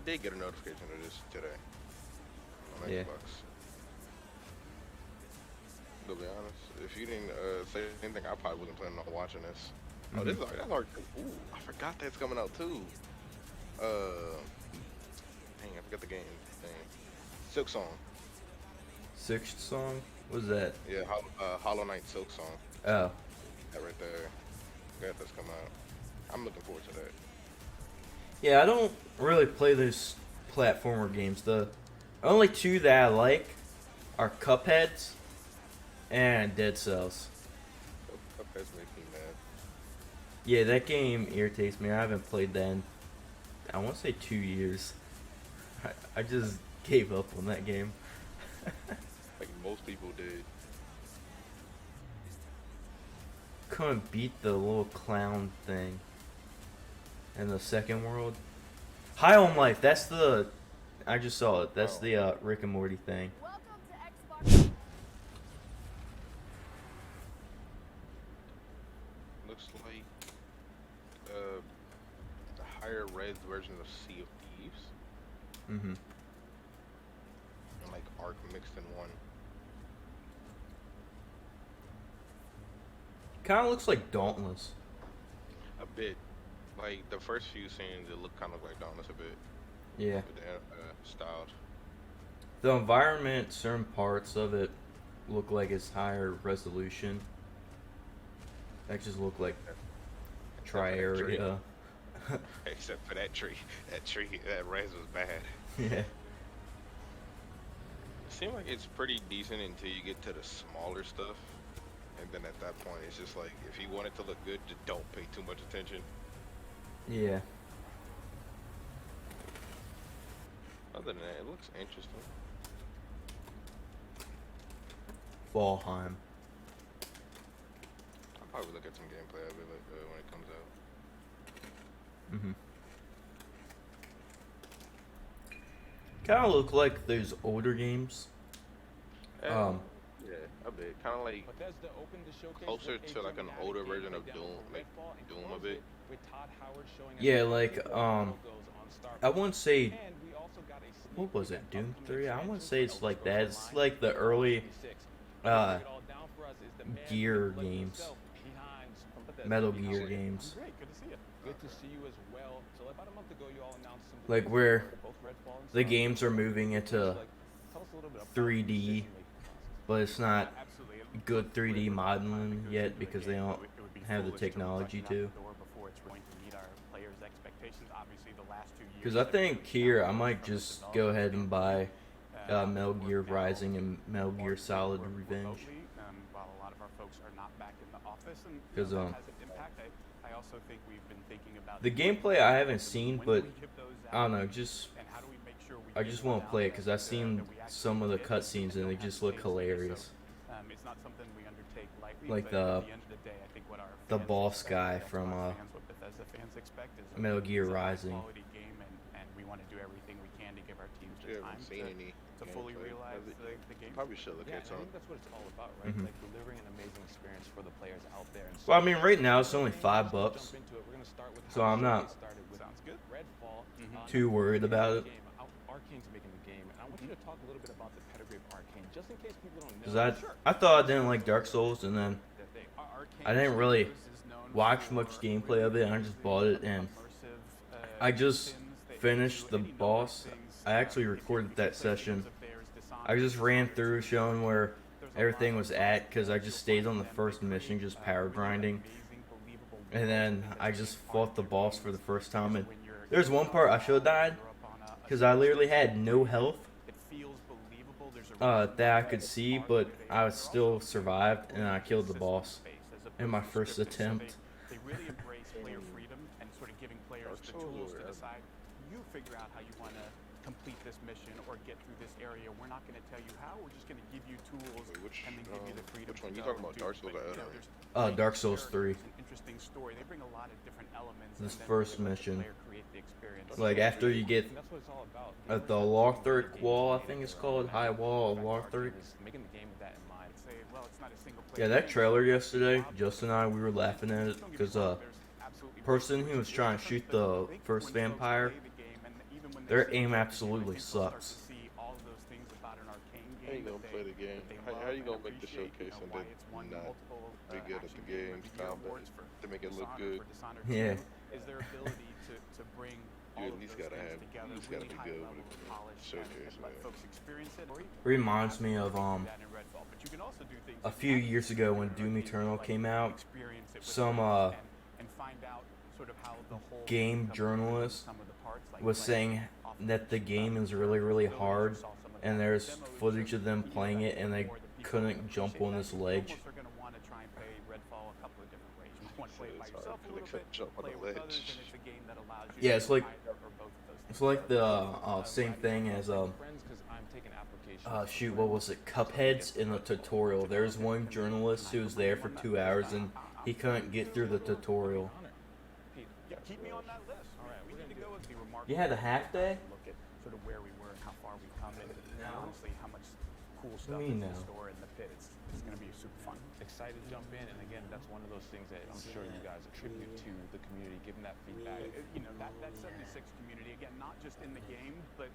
did get a notification of this today on Yeah. Xbox. To be honest, if you didn't say anything, I probably wasn't planning on watching this. Oh, Mm-hmm. that's already. Ooh, I forgot that's coming out too. Uh, dang, I forgot the game. Dang, Silk Song. Sixth song? What was that? Yeah, Hollow Knight Silk Song. Oh. That right there. Forgot that's coming out. I'm looking forward to that. Yeah, I don't really play those platformer games. The only two that I like are Cupheads and Dead Cells. Cuphead's make me mad. Yeah, that game irritates me. I haven't played that in, I want to say 2 years. I just gave up on that game. Like most people did. Couldn't beat the little clown thing in the second world. High on Life, that's the... I just saw it. That's the Rick and Morty thing. Welcome to Xbox. Looks like the higher res version of Sea of Thieves Mm-hmm. and like Ark mixed in one. Kind of looks like Dauntless. A bit. Like the first few scenes, it looked kind of like Dauntless a bit. Yeah. With the styles. The environment, certain parts of it look like it's higher resolution. That just look like tri-area. Except for that tree. That res was bad. Yeah. It seemed like it's pretty decent until you get to the smaller stuff. And then at that point, it's just like, if you want it to look good, just don't pay too much attention. Yeah. Other than that, it looks interesting. Valheim. I'll probably look at some gameplay of it when it comes out. Mm-hmm. Kind of look like those older games. Yeah, a bit. Kind of like Bethesda opened the showcase closer with to a like an dramatic older version of breakdown Doom, for like Redfall and Doom a closed bit. it with Todd Howard showing us Yeah, the like, logos on Star I wouldn't say... And we also got a sneak What was peek it? at Doom upcoming 3? I wouldn't expansions say for it's like Elder that. Scrolls It's Online like the and early... Fallout 76. Uh, Breaking it all down for us is the man Gear with the legend games. himself, behind from Bethesda. Metal Behind Gear it. games. I'm great. Good to see you. Good to see you as well. So about a month ago, you all announced some Like releases where for both Redfall and the Star games are Wars. moving into Like, tell us a little bit about the 3D, decision-making process. but it's not Absolutely. good 3D modeling yet because they don't have the technology to. Because I think here I might just go ahead and buy Metal Gear Rising and Metal Gear Solid Revenge. Because the gameplay I haven't seen, but I don't know, I just want to play it because I've seen some of the cutscenes and they just look hilarious. Like the boss guy from Metal Gear Rising. You haven't seen any to fully gameplay realize of it. the game. Probably should look Yeah, at and I some. think that's what it's all about, right? Mhm. Like delivering an amazing experience for the players out there. And Well, I mean, right now it's only $5, jump into it. We're gonna start with so how I'm the not showcase started with Redfall. too worried about it. Arcane's making the game, and I want you to talk a little bit about the pedigree of Arcane, just in case people don't know. Because I thought I didn't like Dark Souls, and then I didn't really watch much gameplay of it, and I just bought it, and I just finished the boss. I actually recorded that session. I just ran through showing where everything was at, because I just stayed on the first mission, just power grinding. And then I just fought the boss for the first time, and there's one part I should have died, because I literally had no health that I could see, but I still survived, and I killed the boss in my first attempt. They really embrace player freedom and sort of giving players the tools to decide. You figure out how you want to complete this mission or get through this area. We're not going to tell you how. We're just going to give you tools and then give you the freedom. Which one? to You go talking about and Dark do. Souls or But, Elden Ring? there's Dark Souls 3. It's an interesting story. They bring a lot of different elements. This and then first they let the mission. player create the experience. Like, after you get And that's what it's all about. at the Lothric Wall, I think it's called, High Wall of Lothric. Making the game with that in mind. Say, well, it's not a single Yeah, that trailer yesterday, Justin and I, we were laughing at it, because person who was trying to shoot the first vampire, Their aim absolutely sucks. How you gonna play the game? How you gonna make the showcase and then not be good at the game's combat to make it look good? Yeah. You at least gotta be good with the showcase, man. Reminds me of a few years ago when Doom Eternal came out. Some game journalist was saying that the game is really hard, and there's footage of them playing it and they couldn't jump on this ledge. Yeah, it's like the same thing as shoot, what was it? Cuphead's in the tutorial. There's one journalist who was there for 2 hours and he couldn't get through the tutorial. Keep me on that list. All right, we need to go with the remarkable. You had a half day? Look at sort of where we were and how far we've come, and honestly, how much cool stuff Me is in now. the store in the pit. It's going to be super fun. Excited to jump in, and again, that's one of those things that I'm sure you guys attribute to the community, giving that feedback. You know, that 76 community, again, not just in the game, but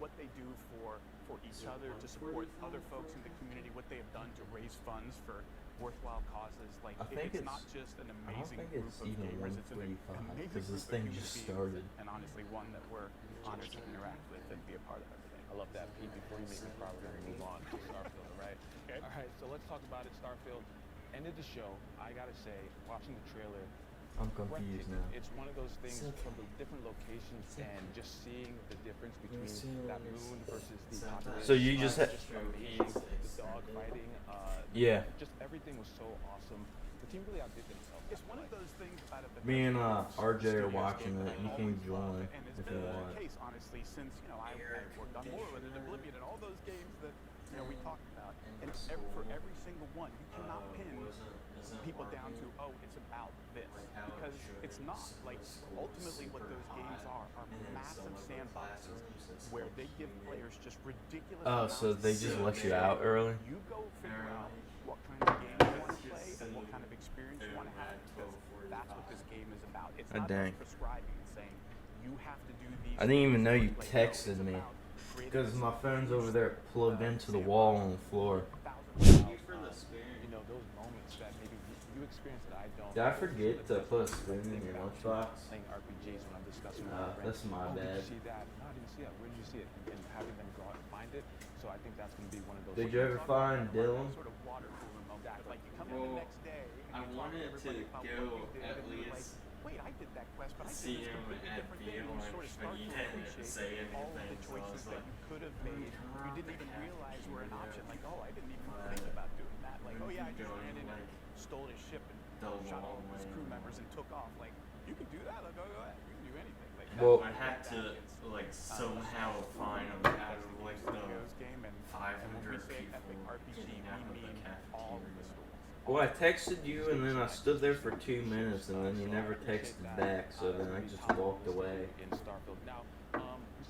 what they do for each other, to support other folks in the community, what they have done to raise funds for worthwhile causes. Like, it's not just an amazing group of gamers, it's an amazing because this group thing of just human started. beings, and honestly one that we're honored to interact with and be a part of every day. I love that, Pete. Before you make me proud, we're going to move on to Starfield, all right? Okay. All right, so let's talk about it. Starfield ended the show. I got to say, watching the trailer, I'm confused breathtaking. now. It's one of those things from the different locations and just seeing the difference between that moon versus the population. So you just the dog fighting. Yeah. Just everything was so awesome. The team really outdid themselves. It's one of those things out of the Me and RJ are watching it. You can join and it's if been you the want. case, honestly, since I worked on Morrowind and Oblivion and all those games that we talked about. And for every single one, you cannot pin people down to, oh, it's about this, because it's not. Like, ultimately what those games are massive sandboxes where they give players just ridiculous Oh, so they just let you out early? You go figure out what kind of game you want to play and what kind of experience you want to have, because that's what this game is about. It's not dang. about prescribing and saying you have to do these. I didn't even know you things. texted me because my phone's over there plugged into the wall on the floor. You know, those moments that maybe you experience that I don't. Did I forget to put a spoon in your lunchbox? Playing RPGs when I'm discussing with my friends. That's my Oh, bad. did you see that? No, I didn't see that. Where did you see it? And having them go out and find it. So I think that's going to be one of those. Did you ever find Dylan? Sort of water cooler moment. Like, you come in the next day and I you talk wanted everybody to about go what you did, at and you're like, least wait, I did that quest, but I see did this him completely at different thing. And you V1, sort of but start he to didn't appreciate say all of the anything, so I choices was that like, you could have made. You didn't even realize were an option. Like, oh, I didn't even think about doing that. Like, oh yeah, I just ran in and stole his ship and shot all of his crew members and took off. Like, you can do that. Like, go ahead. You can do anything. Like, Well, I had to like somehow find him out of like the game, and 500 say people epic RPG, out of we the mean all of the cafeteria. stores. Well, I texted you and then I stood there for 2 minutes and then you never texted back, so then I just walked away. In Starfield. Now, we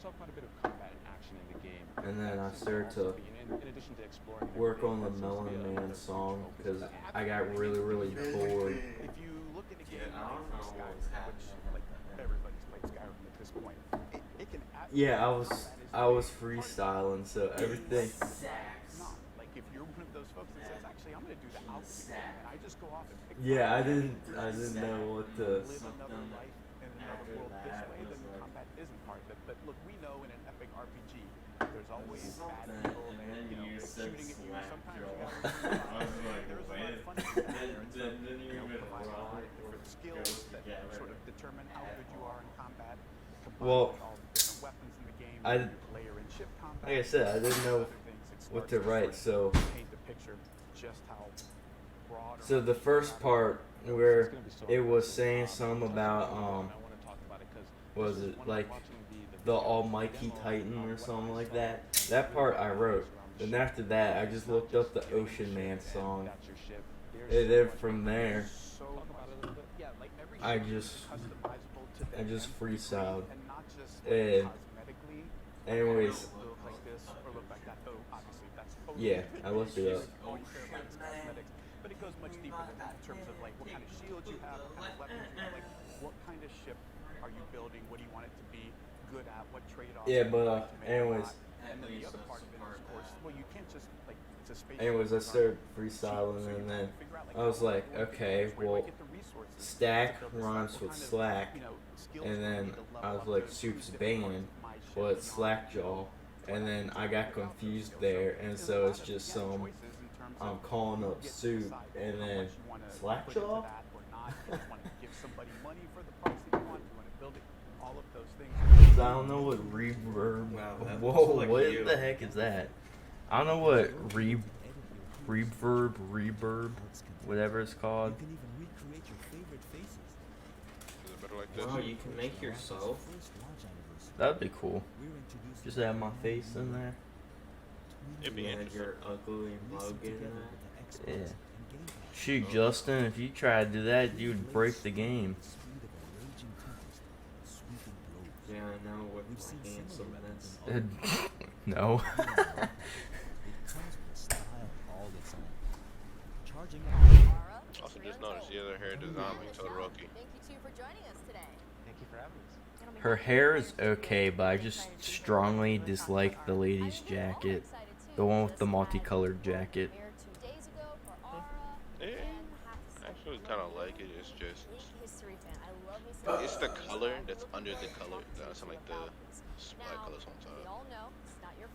saw quite a bit of combat and action in the game. And then I started to In addition to exploring work on the Melon Man song because I got really bored. If you look at a game I don't know like what's Skyrim, which like everybody's played Skyrim at this point, it can Yeah, I was freestyling, so everything. not. Like, if you're one of those folks that says, actually, I'm going to do the opposite, and I just go off and pick Yeah, I didn't know what to. live another life in another world this way, then combat isn't part of it. But look, we know in an epic RPG, there's always bad people and, shooting at you. Sometimes you gotta there's a lot of fun in that. Provide a lot of different skills that sort of determine how good you are in combat. Well, All the different weapons in the game, I- layer in ship combat. Like I said, I didn't know other things, it what starts to write, sort so. of paint the picture just how broad or So the first part where it was saying something about was it like the Almighty Titan or something like that? That part I wrote. And after that, I just looked up the Ocean Man song. And then from there, so much. Yeah, like every I ship is just customizable to I them just freestyled. and not just And cosmetically. anyways, Look like this or look like that. Oh, obviously that's totally yeah, I looked it up. all you care about is cosmetics. But it goes much deeper than that in terms of like what kind of shields you have, what kind of weapons you have, like what kind of ship are you building, what do you want it to be, good at, what trade-offs. Yeah, but anyways. And then the other part of it is, of course, well, you can't just like it's a space. Anyways, I started freestyling, and then I was like, okay, well, stack rhymes with slack, and then I was like, soup's band, well, it's slackjaw, and then I got confused there, and so it's just some, I'm calling up soup, and then slackjaw? I don't know what reverb. Whoa, what the heck is that? I don't know what reverb, whatever it's called. Wow, you can make yourself. That'd be cool. Just have my face in there. It'd be your ugly mug in there. Yeah. Shoot, Justin, if you tried to do that, you'd break the game. Yeah, I know what handsomeness. No. Also, just noticed the other hair design me Todoroki. Thank you two for joining us today. Thank you for having us. Her hair is okay, but I just strongly dislike the lady's jacket. The one with the multicolored jacket. Yeah, I actually kind of like it. It's just, it's the color that's under the color. That's like the black colors on top.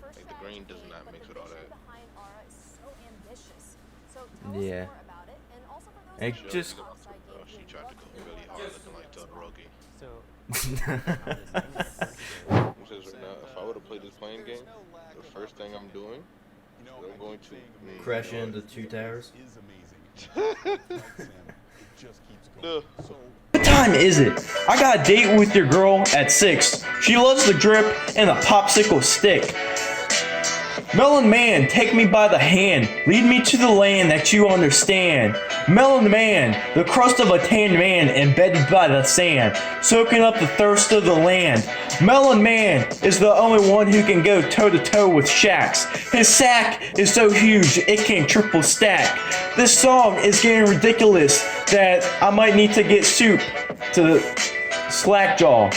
Like the green does not mix with all that. Yeah. It just. She tried to go really hard looking like Todoroki. Who says right now, if I would have played this playing game, the first thing I'm doing, I'm going to Crash into 2 towers. No. What time is it? I got a date with your girl at 6. She loves the drip and the popsicle stick. Melon Man, take me by the hand. Lead me to the land that you understand. Melon Man, the crust of a tanned man embedded by the sand, soaking up the thirst of the land. Melon Man is the only one who can go toe-to-toe with Shax. His sack is so huge it can triple stack. This song is getting ridiculous that I might need to get soup to slackjaw.